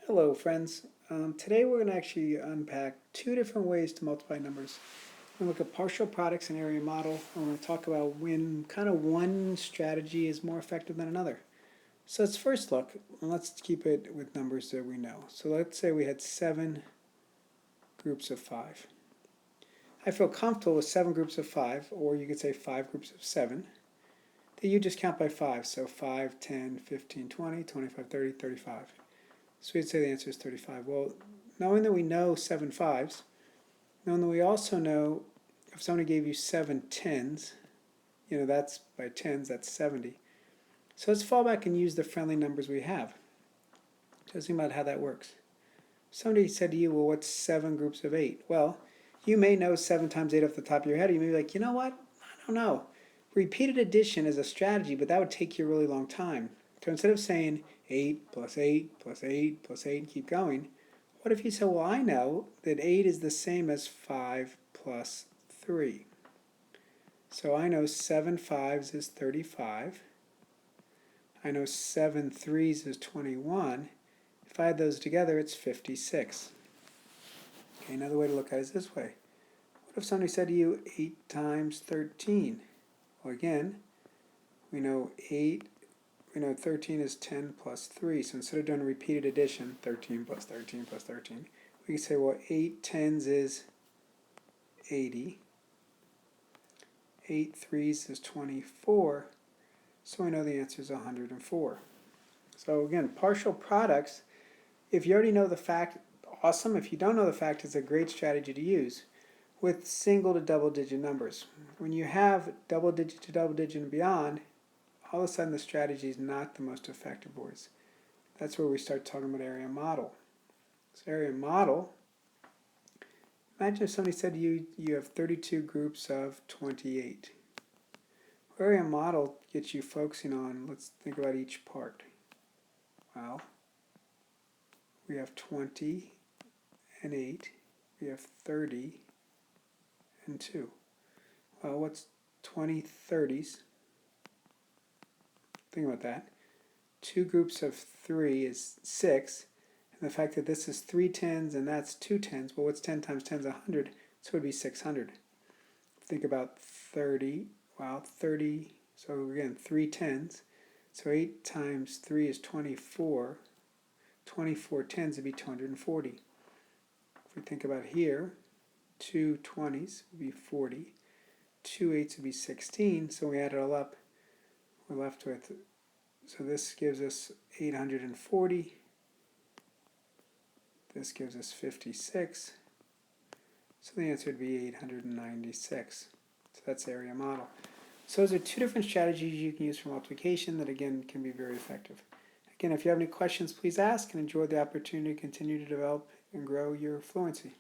Hello friends. Today we're going to actually unpack two different ways to multiply numbers. We're going to look at partial products and area model. And we're going to talk about when kind of one strategy is more effective than another. So let's first look, and let's keep it with numbers that we know. So let's say we had 7 groups of 5. I feel comfortable with 7 groups of 5, or you could say 5 groups of 7, that you just count by 5. So 5, 10, 15, 20, 25, 30, 35. So we'd say the answer is 35. Well, knowing that we know 7 5s, knowing that we also know if somebody gave you 7 10s, that's by tens, that's 70. So let's fall back and use the friendly numbers we have. Just think about how that works. Somebody said to you, well, what's 7 groups of 8? Well, you may know 7 times 8 off the top of your head. You may be like, you know what? I don't know. Repeated addition is a strategy, but that would take you a really long time. So instead of saying 8 plus 8 plus 8 plus 8 and keep going, what if you said, well, I know that 8 is the same as 5 plus 3. So I know 7 5s is 35. I know 7 3s is 21. If I add those together, it's 56. Okay, another way to look at it is this way. What if somebody said to you 8 times 13? Well, again, we know 13 is 10 plus 3. So instead of doing repeated addition, 13 plus 13 plus 13, we can say, well, 8 tens is 80. 8 threes is 24. So we know the answer is 104. So again, partial products, if you already know the fact, awesome. If you don't know the fact, it's a great strategy to use with single to double digit numbers. When you have double digit to double digit and beyond, all of a sudden the strategy is not the most effective voice. That's where we start talking about area model. So area model, imagine if somebody said to you, you have 32 groups of 28. Area model gets you focusing on, let's think about each part. Well, we have 20 and 8. We have 30 and 2. Well, what's 20 30s? Think about that. 2 groups of 3 is 6. And the fact that this is 3 10s and that's 2 10s, well, what's 10 times 10 is 100, so it would be 600. Think about 30, well, 30, so again, 3 10s. So 8 times 3 is 24. 24 10s would be 240. If we think about here, 2 20s would be 40. 2 8s would be 16, so we add it all up, we're left with, so this gives us 840. This gives us 56. So the answer would be 896. So that's area model. So those are two different strategies you can use for multiplication that, again, can be very effective. Again, if you have any questions, please ask, and enjoy the opportunity to continue to develop and grow your fluency.